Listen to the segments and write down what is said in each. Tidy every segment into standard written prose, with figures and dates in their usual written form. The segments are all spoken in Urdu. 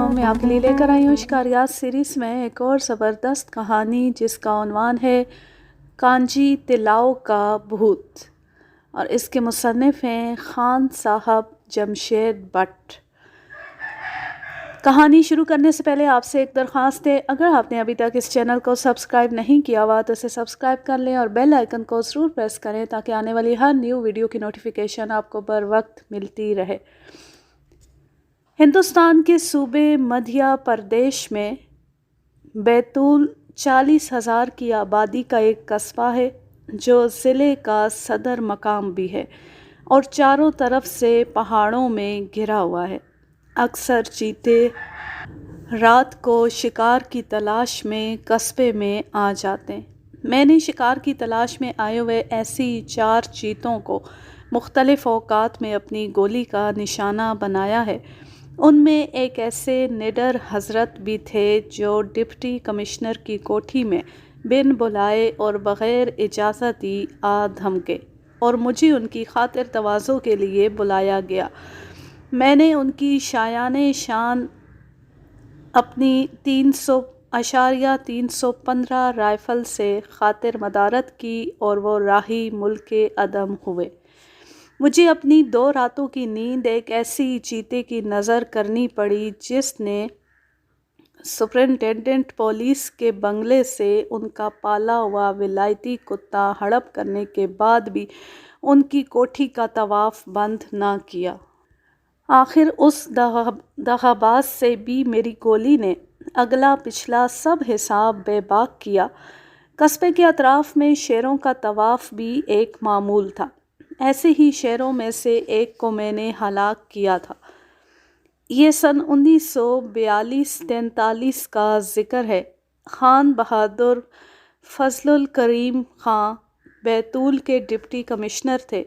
میں آپ کے لیے لے کر آئی ہوں شکاریات سیریز میں ایک اور زبردست کہانی جس کا عنوان ہے کانجی تلاؤ کا بھوت، اور اس کے مصنف ہیں خان صاحب جمشید بٹ۔ کہانی شروع کرنے سے پہلے آپ سے ایک درخواست ہے، اگر آپ نے ابھی تک اس چینل کو سبسکرائب نہیں کیا ہوا تو اسے سبسکرائب کر لیں اور بیل آئیکن کو ضرور پریس کریں تاکہ آنے والی ہر نیو ویڈیو کی نوٹیفیکیشن آپ کو بر وقت ملتی رہے۔ ہندوستان کے صوبے مدھیہ پردیش میں بیتول 40,000 کی آبادی کا ایک قصبہ ہے جو ضلع کا صدر مقام بھی ہے اور چاروں طرف سے پہاڑوں میں گھرا ہوا ہے۔ اکثر چیتے رات کو شکار کی تلاش میں قصبے میں آ جاتے ہیں۔ میں نے شکار کی تلاش میں آئے ہوئے ایسی 4 چیتوں کو مختلف اوقات میں اپنی گولی کا نشانہ بنایا ہے۔ ان میں ایک ایسے نڈر حضرت بھی تھے جو ڈپٹی کمشنر کی کوٹھی میں بن بلائے اور بغیر اجازت ہی آ دھمکے اور مجھے ان کی خاطر تواضع کے لیے بلایا گیا۔ میں نے ان کی شایان شان اپنی 300.315 رائفل سے خاطر مدارت کی اور وہ راہی ملک عدم ہوئے۔ مجھے اپنی 2 راتوں کی نیند ایک ایسی چیتے کی نظر کرنی پڑی جس نے سپرنٹینڈنٹ پولیس کے بنگلے سے ان کا پالا ہوا ولایتی کتا ہڑپ کرنے کے بعد بھی ان کی کوٹھی کا طواف بند نہ کیا۔ آخر اس دغا باز سے بھی میری گولی نے اگلا پچھلا سب حساب بے باک کیا۔ قصبے کے اطراف میں شیروں کا طواف بھی ایک معمول تھا۔ ایسے ہی شیروں میں سے ایک کو میں نے ہلاک کیا تھا۔ یہ سن 1942-43 کا ذکر ہے۔ خان بہادر فضل الکریم خان بیتول کے ڈپٹی کمشنر تھے۔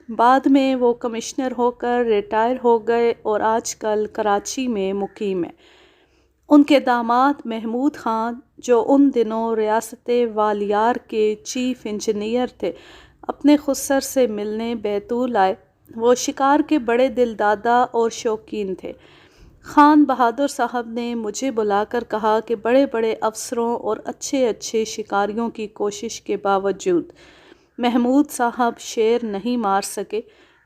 بعد میں وہ کمشنر ہو کر ریٹائر ہو گئے اور آج کل کراچی میں مقیم ہیں۔ ان کے داماد محمود خان جو ان دنوں ریاست والیار کے چیف انجینئر تھے، اپنے خسر سے ملنے بیتول آئے۔ وہ شکار کے بڑے دل دادا اور شوقین تھے۔ خان بہادر صاحب نے مجھے بلا کر کہا کہ بڑے بڑے افسروں اور اچھے شکاریوں کی کوشش کے باوجود محمود صاحب شیر نہیں مار سکے۔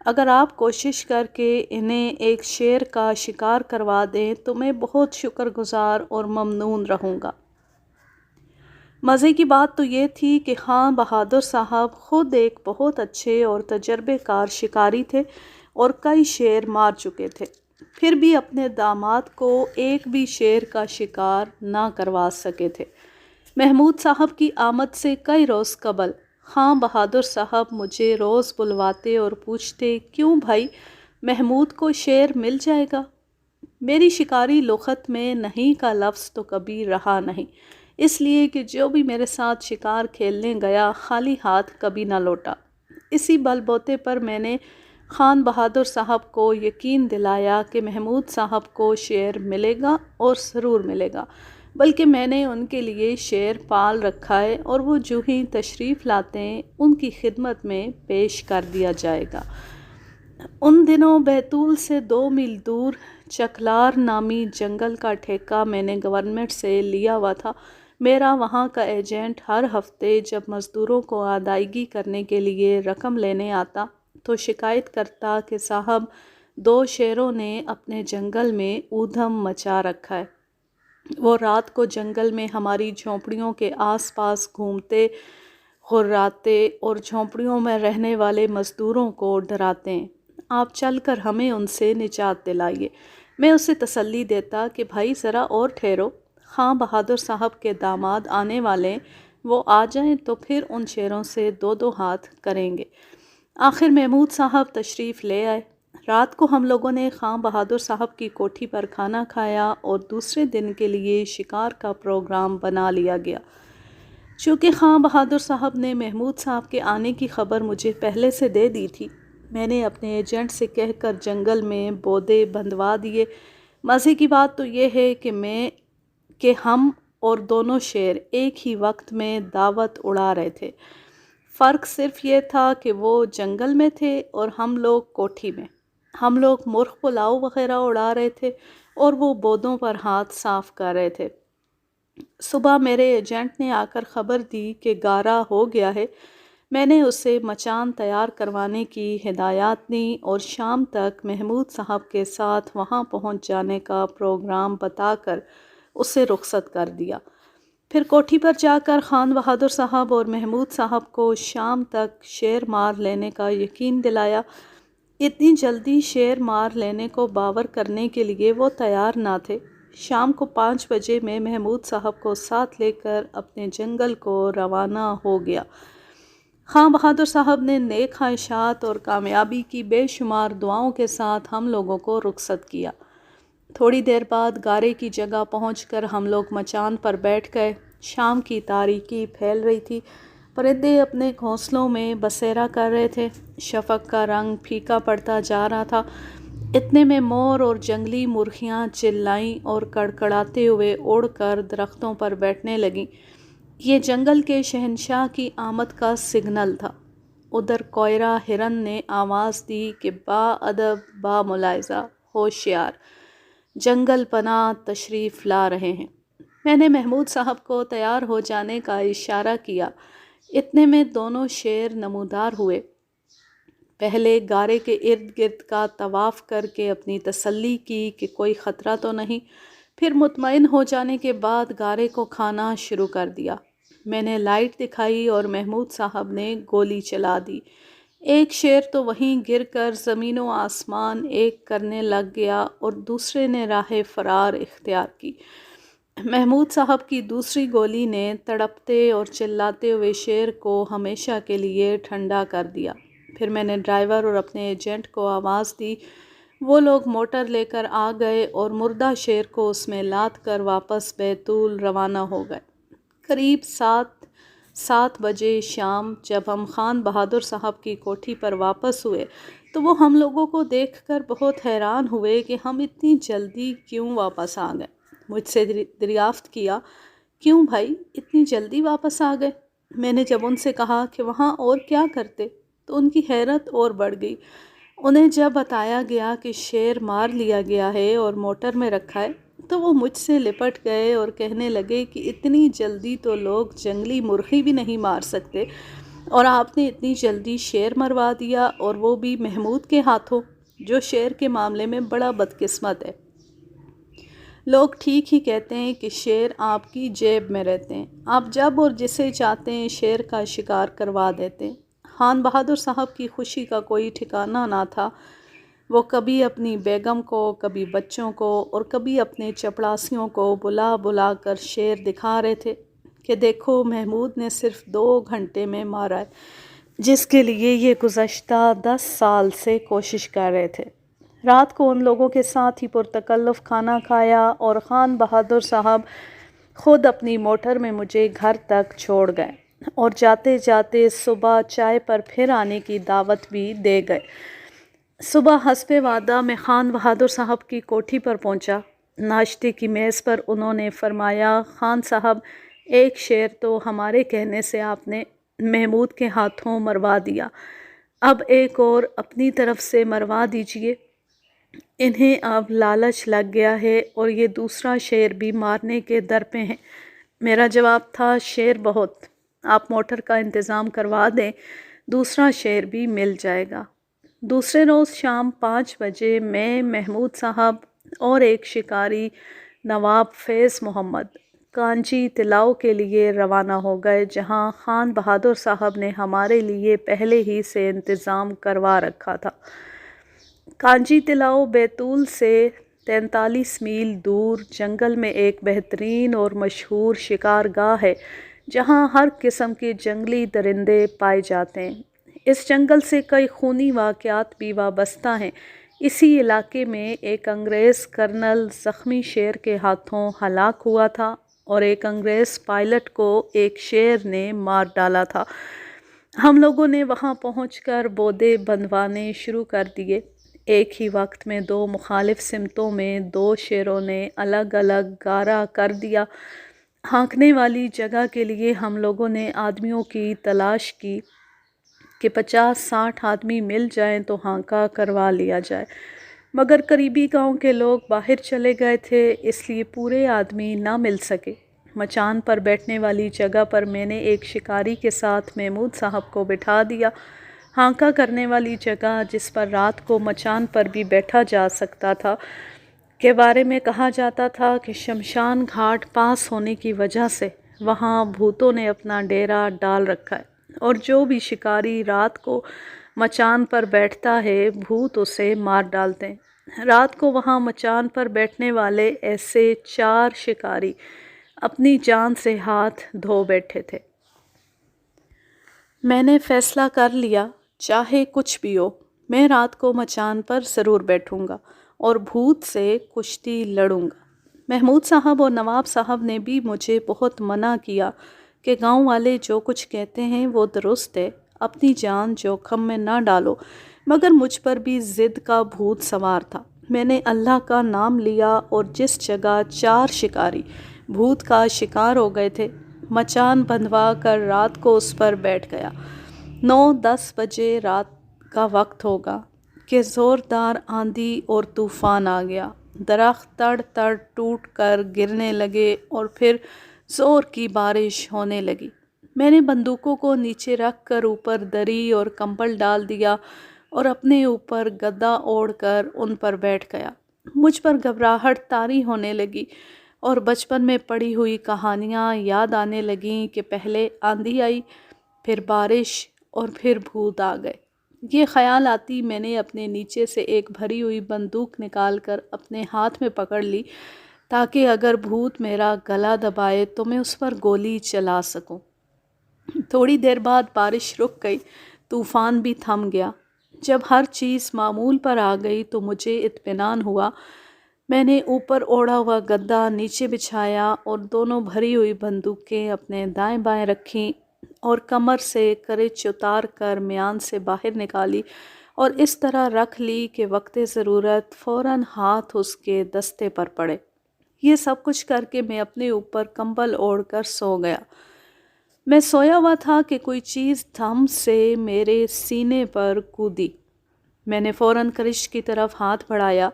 اگر آپ کوشش کر کے انہیں ایک شیر کا شکار کروا دیں تو میں بہت شکر گزار اور ممنون رہوں گا۔ مزے کی بات تو یہ تھی کہ خان بہادر صاحب خود ایک بہت اچھے اور تجربے کار شکاری تھے اور کئی شیر مار چکے تھے، پھر بھی اپنے داماد کو ایک بھی شیر کا شکار نہ کروا سکے تھے۔ محمود صاحب کی آمد سے کئی روز قبل خان بہادر صاحب مجھے روز بلواتے اور پوچھتے، کیوں بھائی، محمود کو شیر مل جائے گا؟ میری شکاری لغت میں نہیں کا لفظ تو کبھی رہا نہیں، اس لیے کہ جو بھی میرے ساتھ شکار کھیلنے گیا خالی ہاتھ کبھی نہ لوٹا۔ اسی بل بوتے پر میں نے خان بہادر صاحب کو یقین دلایا کہ محمود صاحب کو شیر ملے گا اور ضرور ملے گا، بلکہ میں نے ان کے لیے شیر پال رکھا ہے اور وہ جو ہی تشریف لاتے ہیں ان کی خدمت میں پیش کر دیا جائے گا۔ ان دنوں بیتول سے 2 میل دور چکلار نامی جنگل کا ٹھیکہ میں نے گورنمنٹ سے لیا ہوا تھا۔ میرا وہاں کا ایجنٹ ہر ہفتے جب مزدوروں کو ادائیگی کرنے کے لیے رقم لینے آتا تو شکایت کرتا کہ صاحب 2 شیروں نے اپنے جنگل میں اودھم مچا رکھا ہے۔ وہ رات کو جنگل میں ہماری جھونپڑیوں کے آس پاس گھومتے غراتے اور جھونپڑیوں میں رہنے والے مزدوروں کو ڈراتے ہیں۔ آپ چل کر ہمیں ان سے نجات دلائیے۔ میں اسے تسلی دیتا کہ بھائی ذرا اور ٹھہرو، خان بہادر صاحب کے داماد آنے والے، وہ آ جائیں تو پھر ان شیروں سے 2 ہاتھ کریں گے۔ آخر محمود صاحب تشریف لے آئے۔ رات کو ہم لوگوں نے خان بہادر صاحب کی کوٹھی پر کھانا کھایا اور دوسرے دن کے لیے شکار کا پروگرام بنا لیا گیا۔ چونکہ خان بہادر صاحب نے محمود صاحب کے آنے کی خبر مجھے پہلے سے دے دی تھی، میں نے اپنے ایجنٹ سے کہہ کر جنگل میں بودے بندھوا دیے۔ مزے کی بات تو یہ ہے کہ ہم اور دونوں شیر ایک ہی وقت میں دعوت اڑا رہے تھے۔ فرق صرف یہ تھا کہ وہ جنگل میں تھے اور ہم لوگ کوٹھی میں۔ ہم لوگ مرغ پلاؤ وغیرہ اڑا رہے تھے اور وہ بودوں پر ہاتھ صاف کر رہے تھے۔ صبح میرے ایجنٹ نے آ کر خبر دی کہ گارا ہو گیا ہے۔ میں نے اسے مچان تیار کروانے کی ہدایات دیں اور شام تک محمود صاحب کے ساتھ وہاں پہنچ جانے کا پروگرام بتا کر اسے رخصت کر دیا۔ پھر کوٹھی پر جا کر خان بہادر صاحب اور محمود صاحب کو شام تک شیر مار لینے کا یقین دلایا۔ اتنی جلدی شیر مار لینے کو باور کرنے کے لیے وہ تیار نہ تھے۔ شام کو 5 بجے میں محمود صاحب کو ساتھ لے کر اپنے جنگل کو روانہ ہو گیا۔ خان بہادر صاحب نے نیک خواہشات اور کامیابی کی بے شمار دعاؤں کے ساتھ ہم لوگوں کو رخصت کیا۔ تھوڑی دیر بعد گارے کی جگہ پہنچ کر ہم لوگ مچان پر بیٹھ گئے۔ شام کی تاریکی پھیل رہی تھی، پرندے اپنے گھونسلوں میں بسیرا کر رہے تھے، شفق کا رنگ پھیکا پڑتا جا رہا تھا۔ اتنے میں مور اور جنگلی مرغیاں چلائیں اور کڑکڑاتے ہوئے اڑ کر درختوں پر بیٹھنے لگیں۔ یہ جنگل کے شہنشاہ کی آمد کا سگنل تھا۔ ادھر کوئرہ ہرن نے آواز دی کہ با ادب با ملاحظہ ہوشیار، جنگل پناہ تشریف لا رہے ہیں۔ میں نے محمود صاحب کو تیار ہو جانے کا اشارہ کیا۔ اتنے میں دونوں شیر نمودار ہوئے۔ پہلے گارے کے ارد گرد کا طواف کر کے اپنی تسلی کی کہ کوئی خطرہ تو نہیں، پھر مطمئن ہو جانے کے بعد گارے کو کھانا شروع کر دیا۔ میں نے لائٹ دکھائی اور محمود صاحب نے گولی چلا دی۔ ایک شیر تو وہیں گر کر زمین و آسمان ایک کرنے لگ گیا اور دوسرے نے راہ فرار اختیار کی۔ محمود صاحب کی دوسری گولی نے تڑپتے اور چلاتے ہوئے شیر کو ہمیشہ کے لیے ٹھنڈا کر دیا۔ پھر میں نے ڈرائیور اور اپنے ایجنٹ کو آواز دی۔ وہ لوگ موٹر لے کر آ گئے اور مردہ شیر کو اس میں لاد کر واپس بیتول روانہ ہو گئے۔ قریب 7 بجے شام جب ہم خان بہادر صاحب کی کوٹھی پر واپس ہوئے تو وہ ہم لوگوں کو دیکھ کر بہت حیران ہوئے کہ ہم اتنی جلدی کیوں واپس آ گئے۔ مجھ سے دریافت کیا، کیوں بھائی اتنی جلدی واپس آ گئے؟ میں نے جب ان سے کہا کہ وہاں اور کیا کرتے تو ان کی حیرت اور بڑھ گئی۔ انہیں جب بتایا گیا کہ شیر مار لیا گیا ہے اور موٹر میں رکھا ہے تو وہ مجھ سے لپٹ گئے اور کہنے لگے کہ اتنی جلدی تو لوگ جنگلی مرغی بھی نہیں مار سکتے، اور آپ نے اتنی جلدی شیر مروا دیا، اور وہ بھی محمود کے ہاتھوں، جو شیر کے معاملے میں بڑا بدقسمت ہے۔ لوگ ٹھیک ہی کہتے ہیں کہ شیر آپ کی جیب میں رہتے ہیں، آپ جب اور جسے چاہتے ہیں شیر کا شکار کروا دیتے ہیں۔ خان بہادر صاحب کی خوشی کا کوئی ٹھکانہ نہ تھا۔ وہ کبھی اپنی بیگم کو، کبھی بچوں کو اور کبھی اپنے چپڑاسیوں کو بلا بلا کر شیر دکھا رہے تھے کہ دیکھو محمود نے صرف 2 گھنٹے میں مارا ہے، جس کے لیے یہ گزشتہ 10 سال سے کوشش کر رہے تھے۔ رات کو ان لوگوں کے ساتھ ہی پرتکلف کھانا کھایا اور خان بہادر صاحب خود اپنی موٹر میں مجھے گھر تک چھوڑ گئے اور جاتے جاتے صبح چائے پر پھر آنے کی دعوت بھی دے گئے۔ صبح حسب وعدہ میں خان بہادر صاحب کی کوٹھی پر پہنچا۔ ناشتے کی میز پر انہوں نے فرمایا، خان صاحب ایک شیر تو ہمارے کہنے سے آپ نے محمود کے ہاتھوں مروا دیا، اب ایک اور اپنی طرف سے مروا دیجئے۔ انہیں اب لالچ لگ گیا ہے اور یہ دوسرا شیر بھی مارنے کے در پہ ہیں۔ میرا جواب تھا، شیر بہت، آپ موٹر کا انتظام کروا دیں، دوسرا شیر بھی مل جائے گا۔ دوسرے روز شام 5 بجے میں، محمود صاحب اور ایک شکاری نواب فیض محمد کانجی تلاؤ کے لیے روانہ ہو گئے، جہاں خان بہادر صاحب نے ہمارے لیے پہلے ہی سے انتظام کروا رکھا تھا۔ کانجی تلاؤ بیتول سے 43 میل دور جنگل میں ایک بہترین اور مشہور شکارگاہ ہے، جہاں ہر قسم کے جنگلی درندے پائے جاتے ہیں۔ اس جنگل سے کئی خونی واقعات بھی وابستہ ہیں۔ اسی علاقے میں ایک انگریز کرنل زخمی شیر کے ہاتھوں ہلاک ہوا تھا اور ایک انگریز پائلٹ کو ایک شیر نے مار ڈالا تھا۔ ہم لوگوں نے وہاں پہنچ کر بودے بندھوانے شروع کر دیے۔ ایک ہی وقت میں 2 مخالف سمتوں میں 2 شیروں نے الگ الگ گارا کر دیا۔ ہانکنے والی جگہ کے لیے ہم لوگوں نے آدمیوں کی تلاش کی کہ 50-60 آدمی مل جائیں تو ہانکا کروا لیا جائے۔ مگر قریبی گاؤں کے لوگ باہر چلے گئے تھے، اس لیے پورے آدمی نہ مل سکے۔ مچان پر بیٹھنے والی جگہ پر میں نے ایک شکاری کے ساتھ محمود صاحب کو بٹھا دیا۔ ہانکا کرنے والی جگہ جس پر رات کو مچان پر بھی بیٹھا جا سکتا تھا کے بارے میں کہا جاتا تھا کہ شمشان گھاٹ پاس ہونے کی وجہ سے وہاں بھوتوں نے اپنا ڈیرا ڈال رکھا ہے، اور جو بھی شکاری رات کو مچان پر بیٹھتا ہے بھوت اسے مار ڈالتے ہیں۔ رات کو وہاں مچان پر بیٹھنے والے ایسے 4 شکاری اپنی جان سے ہاتھ دھو بیٹھے تھے۔ میں نے فیصلہ کر لیا، چاہے کچھ بھی ہو، میں رات کو مچان پر ضرور بیٹھوں گا اور بھوت سے کشتی لڑوں گا۔ محمود صاحب اور نواب صاحب نے بھی مجھے بہت منع کیا کہ گاؤں والے جو کچھ کہتے ہیں وہ درست ہے، اپنی جان جوخم میں نہ ڈالو، مگر مجھ پر بھی ضد کا بھوت سوار تھا۔ میں نے اللہ کا نام لیا اور جس جگہ 4 شکاری بھوت کا شکار ہو گئے تھے، مچان بندھوا کر رات کو اس پر بیٹھ گیا۔ 9-10 بجے رات کا وقت ہوگا کہ زوردار آندھی اور طوفان آ گیا۔ درخت تڑ تڑ ٹوٹ کر گرنے لگے اور پھر زور کی بارش ہونے لگی۔ میں نے بندوقوں کو نیچے رکھ کر اوپر دری اور کمبل ڈال دیا اور اپنے اوپر گدا اوڑھ کر ان پر بیٹھ گیا۔ مجھ پر گھبراہٹ طاری ہونے لگی اور بچپن میں پڑھی ہوئی کہانیاں یاد آنے لگیں کہ پہلے آندھی آئی، پھر بارش اور پھر بھوت آ گئے۔ یہ خیال آتی میں نے اپنے نیچے سے ایک بھری ہوئی بندوق نکال کر اپنے ہاتھ میں پکڑ لی تاکہ اگر بھوت میرا گلا دبائے تو میں اس پر گولی چلا سکوں۔ تھوڑی دیر بعد بارش رک گئی، طوفان بھی تھم گیا۔ جب ہر چیز معمول پر آ گئی تو مجھے اطمینان ہوا۔ میں نے اوپر اوڑھا ہوا گدا نیچے بچھایا اور دونوں بھری ہوئی بندوقیں اپنے دائیں بائیں رکھیں اور کمر سے کرچ اتار کر میان سے باہر نکالی اور اس طرح رکھ لی کہ وقت ضرورت فوراً ہاتھ اس کے دستے پر پڑے۔ یہ سب کچھ کر کے میں اپنے اوپر کمبل اوڑھ کر سو گیا۔ میں سویا ہوا تھا کہ کوئی چیز دھم سے میرے سینے پر کودی۔ میں نے فوراً کرچ کی طرف ہاتھ بڑھایا۔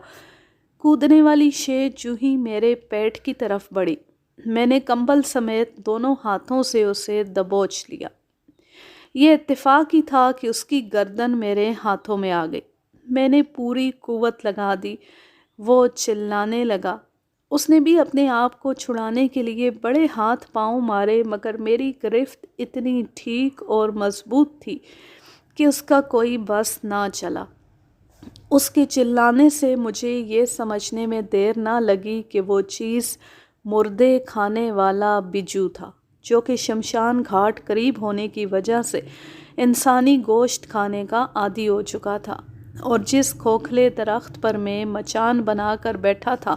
کودنے والی شے جو ہی میرے پیٹ کی طرف بڑھی، میں نے کمبل سمیت دونوں ہاتھوں سے اسے دبوچ لیا۔ یہ اتفاق ہی تھا کہ اس کی گردن میرے ہاتھوں میں آ گئی۔ میں نے پوری قوت لگا دی۔ وہ چلانے لگا۔ اس نے بھی اپنے آپ کو چھڑانے کے لیے بڑے ہاتھ پاؤں مارے، مگر میری گرفت اتنی ٹھیک اور مضبوط تھی کہ اس کا کوئی بس نہ چلا۔ اس کے چلانے سے مجھے یہ سمجھنے میں دیر نہ لگی کہ وہ چیز مردے کھانے والا بجو تھا، جو کہ شمشان گھاٹ قریب ہونے کی وجہ سے انسانی گوشت کھانے کا عادی ہو چکا تھا، اور جس کھوکھلے درخت پر میں مچان بنا کر بیٹھا تھا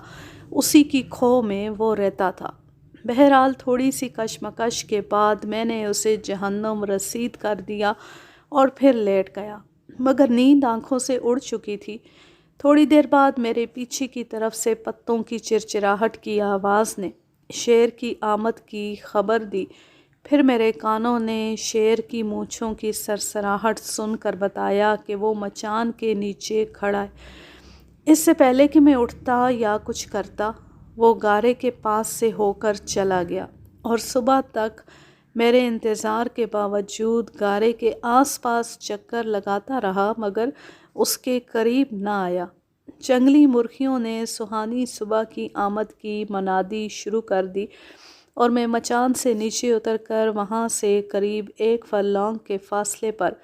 اسی کی کھو میں وہ رہتا تھا۔ بہرحال تھوڑی سی کشمکش کے بعد میں نے اسے جہنم رسید کر دیا اور پھر لیٹ گیا، مگر نیند آنکھوں سے اڑ چکی تھی۔ تھوڑی دیر بعد میرے پیچھے کی طرف سے پتوں کی چرچراہٹ کی آواز نے شیر کی آمد کی خبر دی۔ پھر میرے کانوں نے شیر کی مونچھوں کی سرسراہٹ سن کر بتایا کہ وہ مچان کے نیچے کھڑا ہے۔ اس سے پہلے کہ میں اٹھتا یا کچھ کرتا، وہ گارے کے پاس سے ہو کر چلا گیا اور صبح تک میرے انتظار کے باوجود گارے کے آس پاس چکر لگاتا رہا، مگر اس کے قریب نہ آیا۔ جنگلی مرغیوں نے سہانی صبح کی آمد کی منادی شروع کر دی اور میں مچان سے نیچے اتر کر وہاں سے قریب 1 فرلانگ کے فاصلے پر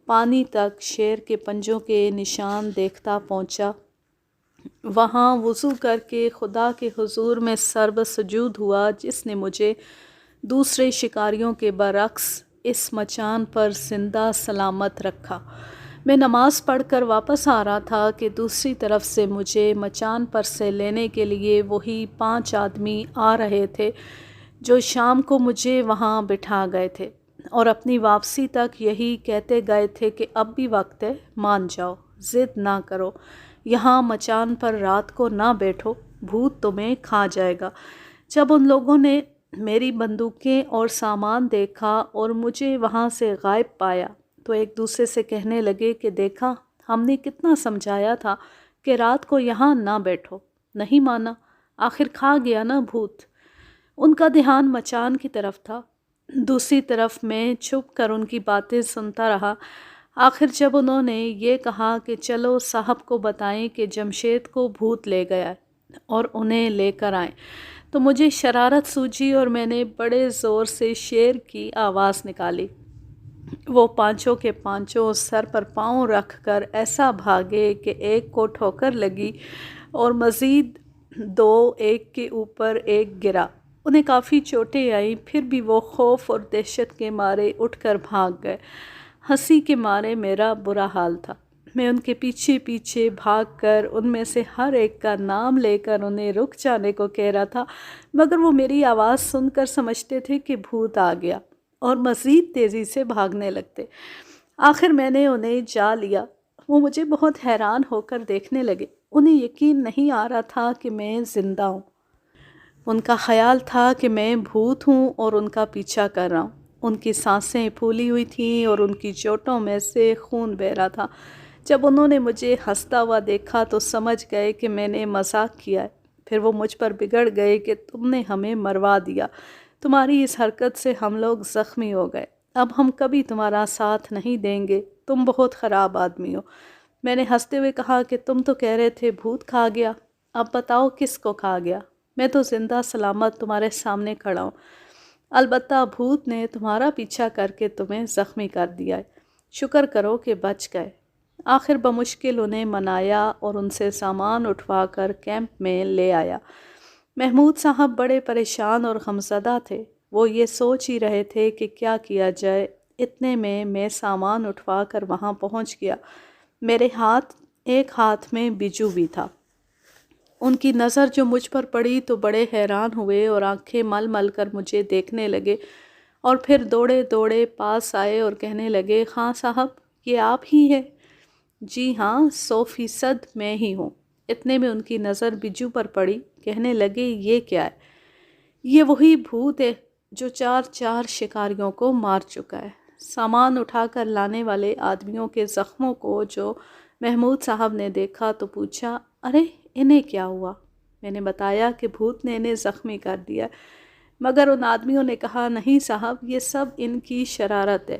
پانی تک شیر کے پنجوں کے نشان دیکھتا پہنچا۔ وہاں وضو کر کے خدا کے حضور میں سر بسجود ہوا جس نے مجھے دوسرے شکاریوں کے برعکس اس مچان پر زندہ سلامت رکھا۔ میں نماز پڑھ کر واپس آ رہا تھا کہ دوسری طرف سے مجھے مچان پر سے لینے کے لیے وہی 5 آدمی آ رہے تھے جو شام کو مجھے وہاں بٹھا گئے تھے اور اپنی واپسی تک یہی کہتے گئے تھے کہ اب بھی وقت ہے، مان جاؤ، ضد نہ کرو، یہاں مچان پر رات کو نہ بیٹھو، بھوت تمہیں کھا جائے گا۔ جب ان لوگوں نے میری بندوقیں اور سامان دیکھا اور مجھے وہاں سے غائب پایا تو ایک دوسرے سے کہنے لگے کہ دیکھا، ہم نے کتنا سمجھایا تھا کہ رات کو یہاں نہ بیٹھو۔ نہیں مانا، آخر کھا گیا نا بھوت۔ ان کا دھیان مچان کی طرف تھا۔ دوسری طرف میں چھپ کر ان کی باتیں سنتا رہا۔ آخر جب انہوں نے یہ کہا کہ چلو صاحب کو بتائیں کہ جمشید کو بھوت لے گیا ہے اور انہیں لے کر آئیں، تو مجھے شرارت سوجی اور میں نے بڑے زور سے شیر کی آواز نکالی۔ وہ پانچوں کے پانچوں سر پر پاؤں رکھ کر ایسا بھاگے کہ ایک کو ٹھوکر لگی اور مزید دو ایک کے اوپر ایک گرا۔ انہیں کافی چوٹیں آئیں، پھر بھی وہ خوف اور دہشت کے مارے اٹھ کر بھاگ گئے۔ ہنسی کے مارے میرا برا حال تھا۔ میں ان کے پیچھے پیچھے بھاگ کر ان میں سے ہر ایک کا نام لے کر انہیں رک جانے کو کہہ رہا تھا، مگر وہ میری آواز سن کر سمجھتے تھے کہ بھوت آ گیا اور مزید تیزی سے بھاگنے لگتے۔ آخر میں نے انہیں جا لیا۔ وہ مجھے بہت حیران ہو کر دیکھنے لگے۔ انہیں یقین نہیں آ رہا تھا کہ میں زندہ ہوں۔ ان کا خیال تھا کہ میں بھوت ہوں اور ان کا پیچھا کر رہا ہوں۔ ان کی سانسیں پھولی ہوئی تھیں اور ان کی چوٹوں میں سے خون بہہ رہا تھا۔ جب انہوں نے مجھے ہنستا ہوا دیکھا تو سمجھ گئے کہ میں نے مذاق کیا ہے۔ پھر وہ مجھ پر بگڑ گئے کہ تم نے ہمیں مروا دیا، تمہاری اس حرکت سے ہم لوگ زخمی ہو گئے، اب ہم کبھی تمہارا ساتھ نہیں دیں گے، تم بہت خراب آدمی ہو۔ میں نے ہنستے ہوئے کہا کہ تم تو کہہ رہے تھے بھوت کھا گیا، اب بتاؤ کس کو کھا گیا؟ میں تو زندہ سلامت تمہارے سامنے کھڑا ہوں۔ البتہ بھوت نے تمہارا پیچھا کر کے تمہیں زخمی کر دیا ہے، شکر کرو کہ بچ گئے۔ آخر بمشکل انہیں منایا اور ان سے سامان اٹھوا کر کیمپ میں لے آیا۔ محمود صاحب بڑے پریشان اور غمزدہ تھے۔ وہ یہ سوچ ہی رہے تھے کہ کیا کیا جائے۔ اتنے میں سامان اٹھوا کر وہاں پہنچ گیا۔ میرے ایک ہاتھ میں بجو بھی تھا۔ ان کی نظر جو مجھ پر پڑی تو بڑے حیران ہوئے اور آنکھیں مل مل کر مجھے دیکھنے لگے، اور پھر دوڑے دوڑے پاس آئے اور کہنے لگے، ہاں صاحب، یہ آپ ہی ہیں؟ جی ہاں، 100% میں ہی ہوں۔ اتنے میں ان کی نظر بجو پر پڑی، کہنے لگے، یہ کیا ہے؟ یہ وہی بھوت ہے جو 4 شکاریوں کو مار چکا ہے۔ سامان اٹھا کر لانے والے آدمیوں کے زخموں کو جو محمود صاحب نے دیکھا تو پوچھا، ارے انہیں کیا ہوا؟ میں نے بتایا کہ بھوت نے انہیں زخمی کر دیا، مگر ان آدمیوں نے کہا، نہیں صاحب، یہ سب ان کی شرارت ہے،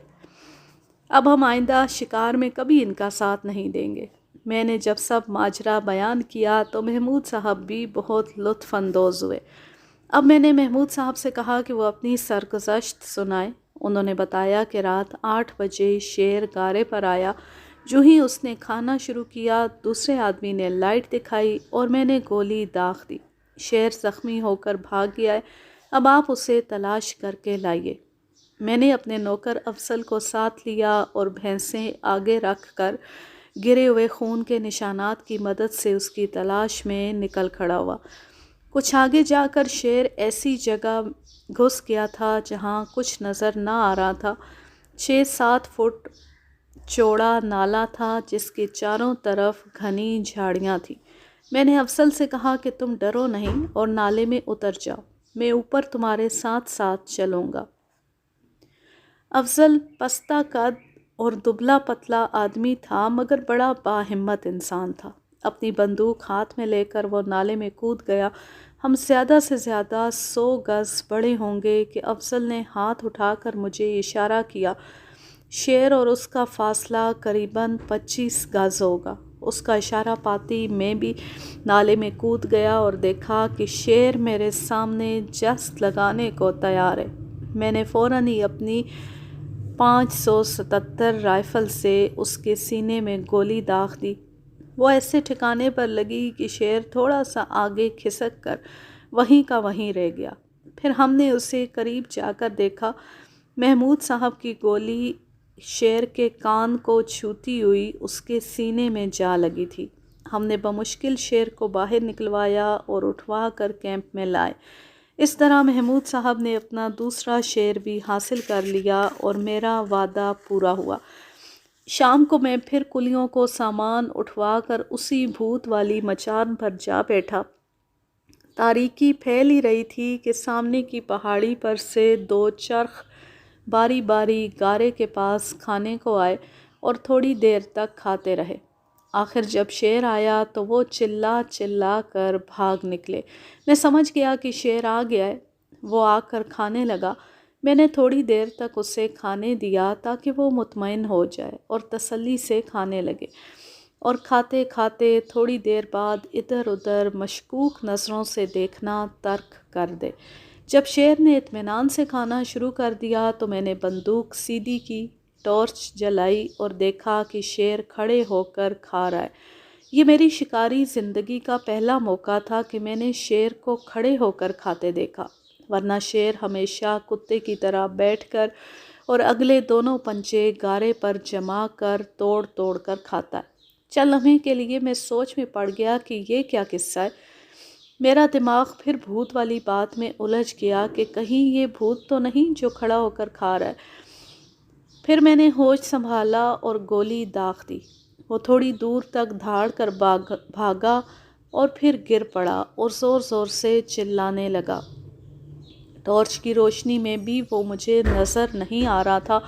اب ہم آئندہ شکار میں کبھی ان کا ساتھ نہیں دیں گے۔ میں نے جب سب ماجرا بیان کیا تو محمود صاحب بھی بہت لطف اندوز ہوئے۔ اب میں نے محمود صاحب سے کہا کہ وہ اپنی سرگزشت سنائیں۔ انہوں نے بتایا کہ رات 8 بجے شیر گارے پر آیا۔ جو ہی اس نے کھانا شروع کیا، دوسرے آدمی نے لائٹ دکھائی اور میں نے گولی داغ دی۔ شیر زخمی ہو کر بھاگ گیا ہے، اب آپ اسے تلاش کر کے لائیے۔ میں نے اپنے نوکر افضل کو ساتھ لیا اور بھینسیں آگے رکھ کر گرے ہوئے خون کے نشانات کی مدد سے اس کی تلاش میں نکل کھڑا ہوا۔ کچھ آگے جا کر شیر ایسی جگہ گھس گیا تھا جہاں کچھ نظر نہ آ رہا تھا۔ 6-7 فٹ چوڑا نالا تھا جس کے چاروں طرف گھنی جھاڑیاں تھیں۔ میں نے افضل سے کہا کہ تم ڈرو نہیں اور نالے میں اتر جاؤ، میں اوپر تمہارے ساتھ ساتھ چلوں گا۔ افضل پستہ قد اور دبلا پتلا آدمی تھا، مگر بڑا باہمت انسان تھا۔ اپنی بندوق ہاتھ میں لے کر وہ نالے میں کود گیا۔ ہم زیادہ سے زیادہ 100 گز بڑے ہوں گے کہ افضل نے ہاتھ اٹھا کر مجھے اشارہ کیا۔ شیر اور اس کا فاصلہ قریباً 25 گز ہوگا۔ اس کا اشارہ پاتی میں بھی نالے میں کود گیا اور دیکھا کہ شیر میرے سامنے جست لگانے کو تیار ہے۔ میں نے فوراً ہی اپنی 577 رائفل سے اس کے سینے میں گولی داغ دی۔ وہ ایسے ٹھکانے پر لگی کہ شیر تھوڑا سا آگے کھسک کر وہیں کا وہیں رہ گیا۔ پھر ہم نے اسے قریب جا کر دیکھا۔ محمود صاحب کی گولی شیر کے کان کو چھوتی ہوئی اس کے سینے میں جا لگی تھی۔ ہم نے بمشکل شیر کو باہر نکلوایا اور اٹھوا کر کیمپ میں لائے۔ اس طرح محمود صاحب نے اپنا دوسرا شیر بھی حاصل کر لیا اور میرا وعدہ پورا ہوا۔ شام کو میں پھر کلیوں کو سامان اٹھوا کر اسی بھوت والی مچان پر جا بیٹھا۔ تاریکی پھیل ہی رہی تھی کہ سامنے کی پہاڑی پر سے 2 چرخ باری باری گارے کے پاس کھانے کو آئے اور تھوڑی دیر تک کھاتے رہے۔ آخر جب شیر آیا تو وہ چلا چلا کر بھاگ نکلے۔ میں سمجھ گیا کہ شیر آ گیا ہے۔ وہ آ کر کھانے لگا۔ میں نے تھوڑی دیر تک اسے کھانے دیا تاکہ وہ مطمئن ہو جائے اور تسلی سے کھانے لگے، اور کھاتے کھاتے تھوڑی دیر بعد ادھر ادھر مشکوک نظروں سے دیکھنا ترک کر دے۔ جب شیر نے اطمینان سے کھانا شروع کر دیا تو میں نے بندوق سیدھی کی، ٹارچ جلائی اور دیکھا کہ شیر کھڑے ہو کر کھا رہا ہے۔ یہ میری شکاری زندگی کا پہلا موقع تھا کہ میں نے شیر کو کھڑے ہو کر کھاتے دیکھا، ورنہ شیر ہمیشہ کتے کی طرح بیٹھ کر اور اگلے دونوں پنجے گارے پر جما کر توڑ توڑ کر کھاتا ہے۔ چند لمحے کے لیے میں سوچ میں پڑ گیا کہ یہ کیا قصہ ہے۔ میرا دماغ پھر بھوت والی بات میں الجھ گیا کہ کہیں یہ بھوت تو نہیں جو کھڑا ہو کر کھا رہا ہے۔ پھر میں نے ہوش سنبھالا اور گولی داغ دی۔ وہ تھوڑی دور تک دھاڑ کر بھاگا اور پھر گر پڑا اور زور زور سے چلانے لگا۔ ٹارچ کی روشنی میں بھی وہ مجھے نظر نہیں آ رہا تھا۔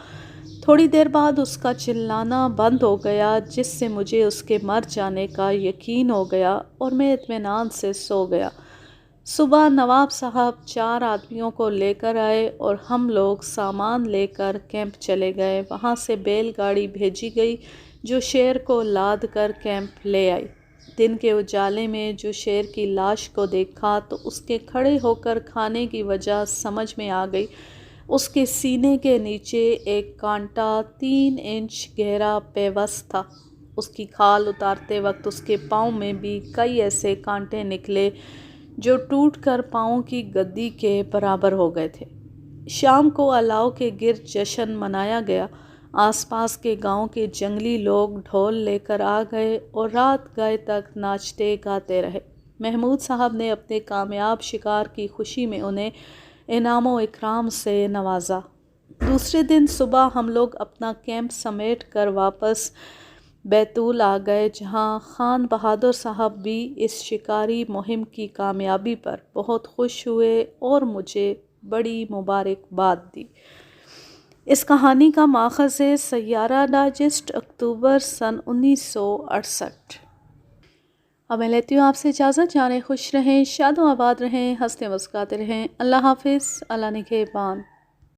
تھوڑی دیر بعد اس کا چلانا بند ہو گیا، جس سے مجھے اس کے مر جانے کا یقین ہو گیا اور میں اطمینان سے سو گیا۔ صبح نواب صاحب 4 آدمیوں کو لے کر آئے اور ہم لوگ سامان لے کر کیمپ چلے گئے۔ وہاں سے بیل گاڑی بھیجی گئی جو شیر کو لاد کر کیمپ لے آئی۔ دن کے اجالے میں جو شیر کی لاش کو دیکھا تو اس کے کھڑے ہو کر کھانے کی وجہ سمجھ میں آ گئی۔ اس کے سینے کے نیچے ایک کانٹا 3 انچ گہرا پیوست تھا۔ اس کی کھال اتارتے وقت اس کے پاؤں میں بھی کئی ایسے کانٹے نکلے جو ٹوٹ کر پاؤں کی گدی کے برابر ہو گئے تھے۔ شام کو الاؤ کے گرد جشن منایا گیا۔ آس پاس کے گاؤں کے جنگلی لوگ ڈھول لے کر آ گئے اور رات گئے تک ناچتے گاتے رہے۔ محمود صاحب نے اپنے کامیاب شکار کی خوشی میں انہیں انعام و اکرام سے نوازا۔ دوسرے دن صبح ہم لوگ اپنا کیمپ سمیٹ کر واپس بیتول آ گئے، جہاں خان بہادر صاحب بھی اس شکاری مہم کی کامیابی پر بہت خوش ہوئے اور مجھے بڑی مبارکباد دی۔ اس کہانی کا ماخذ ہے سیارہ ڈائجسٹ، اکتوبر سن 1968۔ اب میں لیتی ہوں آپ سے اجازت۔ جانے خوش رہیں، شاد و آباد رہیں، ہنستے مسکراتے رہیں۔ اللہ حافظ، اللہ نگہبان۔